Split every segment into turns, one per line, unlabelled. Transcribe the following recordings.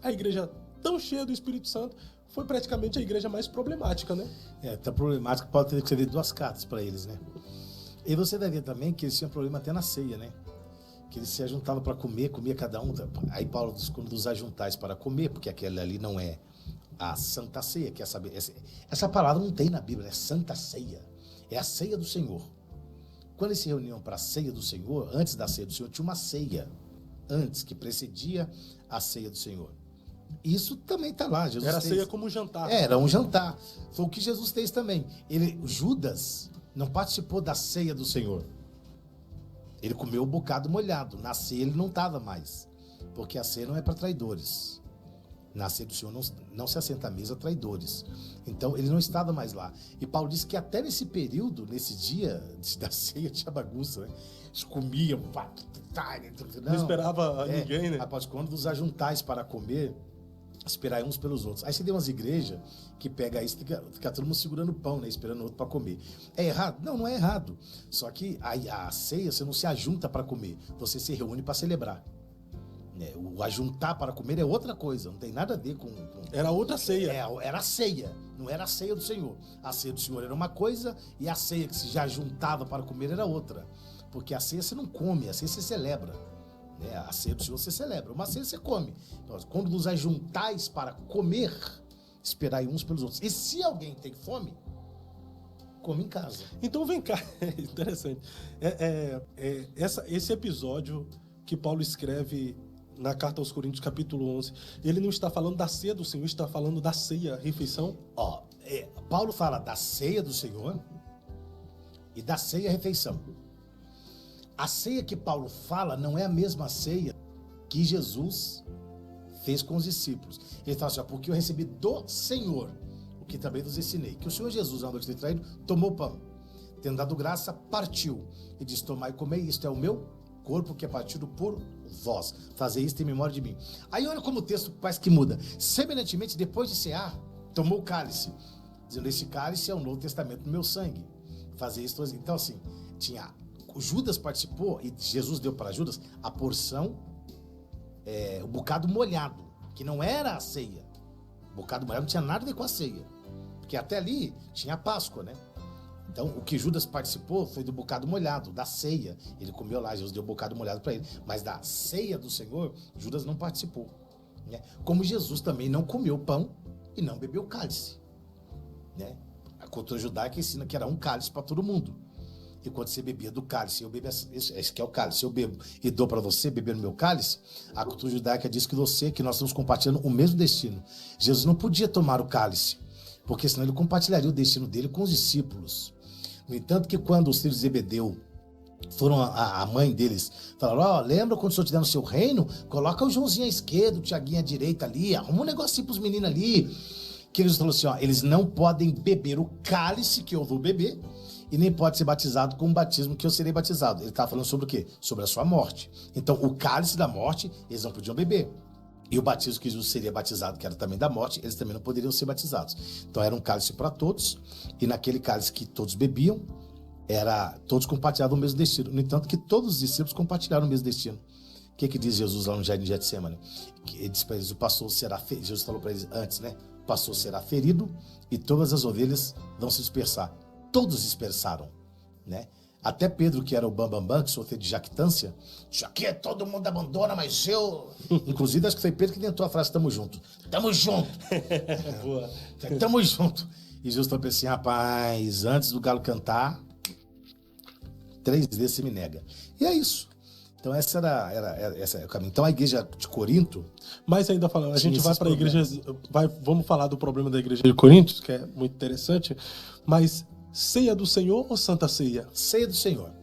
a igreja tão cheia do Espírito Santo foi praticamente a igreja mais problemática, né?
Tá problemático, pode ter que escrever 2 cartas para eles, né? E você vai ver também que eles tinham problema até na ceia, né? Que eles se ajuntavam para comer, comia cada um. Aí Paulo diz quando os ajuntais para comer, porque aquele ali não é a Santa Ceia, quer saber? Essa palavra não tem na Bíblia, é Santa Ceia. É a ceia do Senhor. Quando eles se reuniam para a ceia do Senhor, antes da ceia do Senhor, tinha uma ceia antes, que precedia a ceia do Senhor. Isso também está lá. Jesus
Era
fez.
ceia como um jantar.
Era um jantar. Foi o que Jesus fez também. Judas não participou da ceia do Senhor. Ele comeu o bocado molhado. Na ceia ele não estava mais. Porque a ceia não é para traidores. Na ceia do Senhor não se assenta à mesa traidores. Então ele não estava mais lá. E Paulo disse que até nesse período, nesse dia da ceia, tinha bagunça, né? Eles comiam.
Não esperava ninguém, né?
Após quando vos ajuntais para comer, esperar uns pelos outros. Aí você tem umas igrejas que pega isso, fica todo mundo segurando o pão, né? Esperando o outro para comer. É errado? Não, não é errado. Só que a ceia você não se ajunta para comer, você se reúne para celebrar. O ajuntar para comer é outra coisa, não tem nada a ver com...
Era outra ceia.
Era a ceia, não era a ceia do Senhor. A ceia do Senhor era uma coisa e a ceia que se já juntava para comer era outra. Porque a ceia você não come, a ceia você celebra. A ceia do Senhor você celebra, uma ceia você come. Então, quando nos ajuntais para comer, esperai uns pelos outros. E se alguém tem fome, come em casa.
Então vem cá, é interessante. Esse episódio que Paulo escreve na carta aos Coríntios, capítulo 11, ele não está falando da ceia do Senhor, está falando da ceia, refeição.
Paulo fala da ceia do Senhor e da ceia, refeição. A ceia que Paulo fala não é a mesma ceia que Jesus fez com os discípulos. Ele fala assim, porque eu recebi do Senhor, o que também vos ensinei, que o Senhor Jesus, na noite de traído, tomou o pão, tendo dado graça, partiu, e disse, tomai e comei, isto é o meu corpo que é partido por vós, fazer isto em memória de mim. Aí olha como o texto parece que muda. Semelhantemente, depois de cear, tomou o cálice, dizendo, esse cálice é o Novo Testamento do meu sangue, fazer isto. Então assim, o Judas participou, e Jesus deu para Judas a porção, o bocado molhado, que não era a ceia. O bocado molhado não tinha nada a ver com a ceia, porque até ali tinha a Páscoa, né? Então, o que Judas participou foi do bocado molhado, da ceia. Ele comeu lá, Jesus deu o bocado molhado para ele. Mas da ceia do Senhor, Judas não participou, né? Como Jesus também não comeu pão e não bebeu cálice, né? A cultura judaica ensina que era um cálice para todo mundo. E quando você bebia do cálice, eu bebo esse que é o cálice, eu bebo e dou para você beber no meu cálice, a cultura judaica diz que nós estamos compartilhando o mesmo destino. Jesus não podia tomar o cálice, porque senão ele compartilharia o destino dele com os discípulos. No entanto, que quando os filhos de Zebedeu foram a mãe deles, falaram, lembra quando o Senhor te der no seu reino? Coloca o Joãozinho à esquerda, o Tiaguinho à direita ali, arruma um negocinho pros meninos ali. Que eles falaram assim, eles não podem beber o cálice que eu vou beber, e nem pode ser batizado com o batismo que eu serei batizado. Ele estava falando sobre o quê? Sobre a sua morte. Então, o cálice da morte, eles não podiam beber. E o batismo que Jesus seria batizado, que era também da morte, eles também não poderiam ser batizados. Então, era um cálice para todos, e naquele cálice que todos bebiam, todos compartilhavam o mesmo destino. No entanto, que todos os discípulos compartilharam o mesmo destino. O que diz Jesus lá no Jardim de Getsemane? Ele diz para eles, o pastor será ferido. Jesus falou para eles antes, né? O pastor será ferido e todas as ovelhas vão se dispersar. Todos dispersaram, né? Até Pedro, que era o bambambam, que sofreu de jactância, disse, aqui todo mundo abandona, mas eu... Inclusive, acho que foi Pedro que inventou a frase, tamo junto. Tamo junto.
Boa.
Tamo junto. E Jesus falou assim, rapaz, antes do galo cantar, 3 vezes você me nega. E é isso. Então, esse era o caminho. Então, a igreja de Corinto...
Mas ainda falando, a gente vai para a igreja... Vamos falar do problema da igreja de Coríntios, que é muito interessante, mas... Ceia do Senhor ou Santa Ceia?
Ceia do Senhor.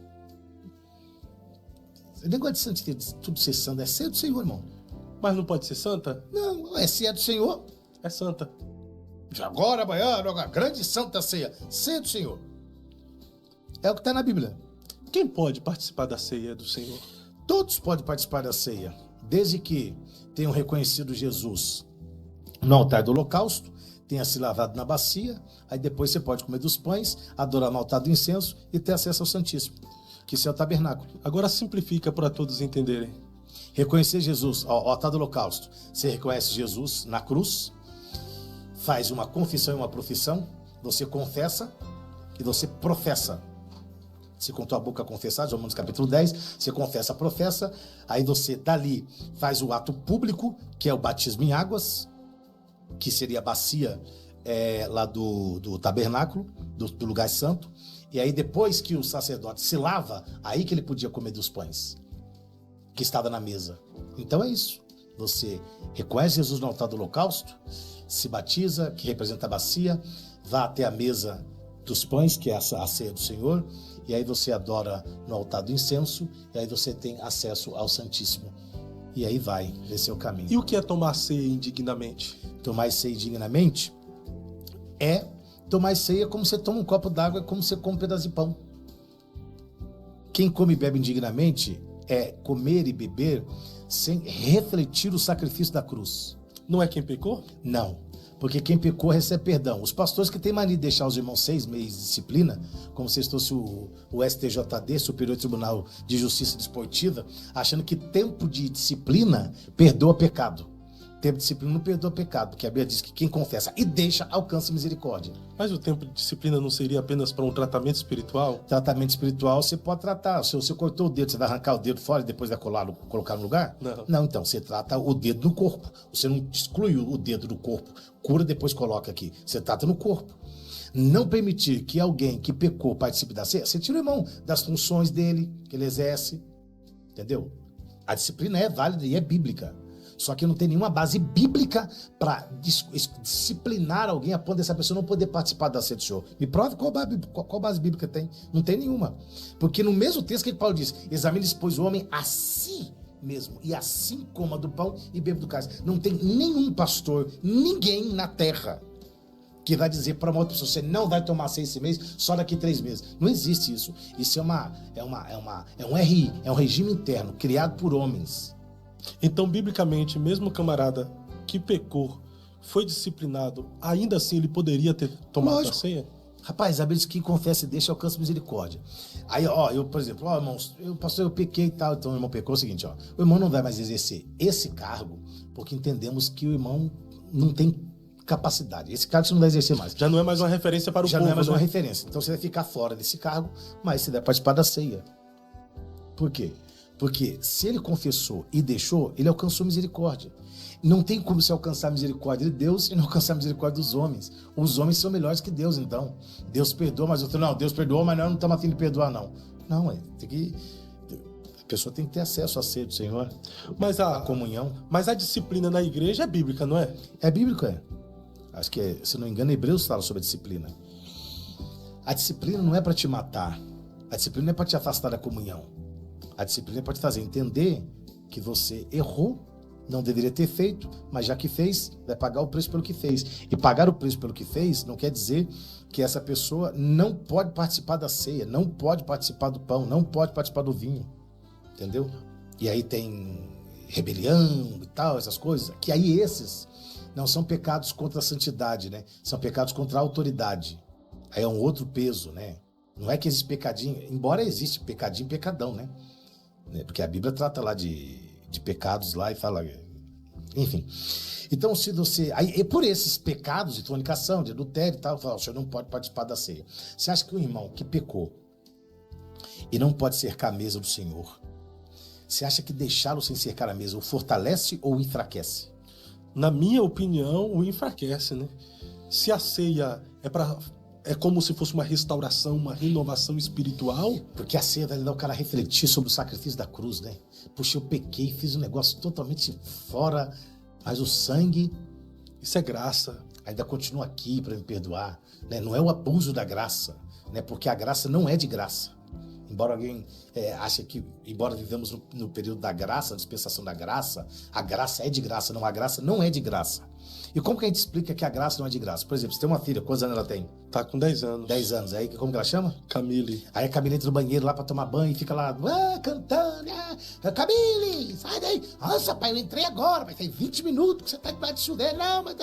O negócio de tudo ser santo é ceia do Senhor, irmão.
Mas não pode ser santa?
Não, é ceia do Senhor.
É santa.
Agora, amanhã, a grande santa ceia. Ceia do Senhor. É o que está na Bíblia.
Quem pode participar da ceia do Senhor?
Todos podem participar da ceia, desde que tenham reconhecido Jesus no altar do holocausto, tenha se lavado na bacia, aí depois você pode comer dos pães, adorar no altar do incenso e ter acesso ao Santíssimo, que isso é o tabernáculo.
Agora simplifica para todos entenderem.
Reconhecer Jesus, ó, tá do holocausto. Você reconhece Jesus na cruz, faz uma confissão e uma profissão, você confessa e você professa. Se com tua boca confessar, Romanos capítulo 10, você confessa, professa, aí você dali faz o ato público, que é o batismo em águas, que seria a bacia lá do tabernáculo, do lugar santo, e aí depois que o sacerdote se lava, aí que ele podia comer dos pães que estava na mesa. Então é isso, você reconhece Jesus no altar do holocausto, se batiza, que representa a bacia, vá até a mesa dos pães, que é a ceia do Senhor, e aí você adora no altar do incenso, e aí você tem acesso ao Santíssimo. E aí vai, esse é o caminho.
E o que é tomar ceia indignamente?
Tomar ceia indignamente é tomar ceia como você toma um copo d'água, como você come um pedaço de pão. Quem come e bebe indignamente é comer e beber sem refletir o sacrifício da cruz.
Não é quem pecou?
Não, porque quem pecou recebe perdão. Os pastores que têm mania de deixar os irmãos 6 meses de disciplina, como se fosse o STJD, Superior Tribunal de Justiça Desportiva, achando que tempo de disciplina perdoa pecado. Tempo de disciplina não perdoa pecado, porque a Bíblia diz que quem confessa e deixa alcança misericórdia.
Mas o tempo de disciplina não seria apenas para um tratamento espiritual?
Tratamento espiritual você pode tratar. Se você cortou o dedo, você vai arrancar o dedo fora e depois vai colocar no lugar? Não, então você trata o dedo no corpo. Você não exclui o dedo do corpo, cura depois coloca aqui. Você trata no corpo. Não permitir que alguém que pecou participe da ceia, você tira o irmão das funções dele, que ele exerce. Entendeu? A disciplina é válida e é bíblica. Só que não tem nenhuma base bíblica para disciplinar alguém a ponto dessa pessoa não poder participar da ceia do Senhor. Me prove qual base bíblica tem. Não tem nenhuma. Porque no mesmo texto que Paulo diz, examine-se, pois, o homem a si mesmo, e assim coma do pão e beba do cálice. Não tem nenhum pastor, ninguém na terra que vai dizer para uma outra pessoa, você não vai tomar ceia esse mês, só daqui 3 meses. Não existe isso. Isso é um RI, é um regime interno, criado por homens.
Então, biblicamente, mesmo o camarada que pecou, foi disciplinado, ainda assim ele poderia ter tomado a ceia?
Rapaz, a Bíblia diz que quem confessa e deixa alcança misericórdia. Aí, ó, eu, por exemplo, irmãos, pastor, eu pequei e tal, então o irmão pecou, é o seguinte, ó, o irmão não vai mais exercer esse cargo, porque entendemos que o irmão não tem capacidade. Esse cargo você não vai exercer mais.
Já não é mais uma referência para o povo,
já não é mais
né?
uma referência. Então você vai ficar fora desse cargo, mas você deve participar da ceia. Por quê? Porque se ele confessou e deixou, ele alcançou misericórdia. Não tem como se alcançar a misericórdia de Deus e não alcançar a misericórdia dos homens. Os homens são melhores que Deus, então. Deus perdoa, mas outro não. Deus perdoou, mas nós não estamos afim de perdoar, não. Não, a pessoa tem que ter acesso à ceia do Senhor,
mas
a comunhão.
Mas a disciplina na igreja é bíblica, não é?
É bíblico, é. Acho que, se não me engano, Hebreus fala sobre a disciplina. A disciplina não é para te matar. A disciplina não é para te afastar da comunhão. A disciplina pode fazer entender que você errou, não deveria ter feito, mas já que fez, vai pagar o preço pelo que fez. E pagar o preço pelo que fez não quer dizer que essa pessoa não pode participar da ceia, não pode participar do pão, não pode participar do vinho. Entendeu? E aí tem rebelião e tal, essas coisas, que aí esses não são pecados contra a santidade, né? São pecados contra a autoridade. Aí é um outro peso, né? Não é que existe pecadinho, embora existe pecadinho e pecadão, né? Porque a Bíblia trata lá de pecados lá e fala, enfim. Então, se você, aí por esses pecados de fornicação, de adultério e tal, fala, o senhor não pode participar da ceia. Você acha que um irmão que pecou e não pode cercar a mesa do Senhor, você acha que deixá-lo sem cercar a mesa o fortalece ou o enfraquece?
Na minha opinião, o enfraquece, né? Se a ceia é como se fosse uma restauração, uma renovação espiritual.
Porque a ceia vai dar o cara a refletir sobre o sacrifício da cruz, né? Puxa, eu pequei, fiz um negócio totalmente fora, mas o sangue...
Isso é graça.
Ainda continua aqui para me perdoar, né? Não é o abuso da graça, né? Porque a graça não é de graça. Embora alguém ache que, embora vivemos no período da graça, a dispensação da graça, a graça é de graça. Não, a graça não é de graça. E como que a gente explica que a graça não é de graça? Por exemplo, você tem uma filha, quantos anos ela tem?
Tá com 10 anos.
10 anos. Aí como que ela chama?
Camille.
Aí a Camille entra no banheiro lá pra tomar banho e fica lá, cantando. Camille, sai daí. Nossa, pai, eu entrei agora, mas tem 20 minutos que você tá debaixo de chuveiro. Não, mas...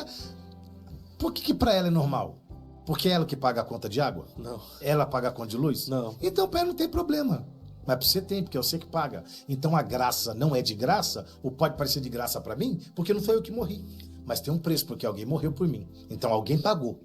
Por que pra ela é normal? Porque é ela que paga a conta de água?
Não.
Ela paga a conta de luz?
Não.
Então pra ela não tem problema. Mas pra você tem, porque é você que paga. Então a graça não é de graça, ou pode parecer de graça para mim, porque não foi eu que morri. Mas tem um preço, porque alguém morreu por mim. Então alguém pagou.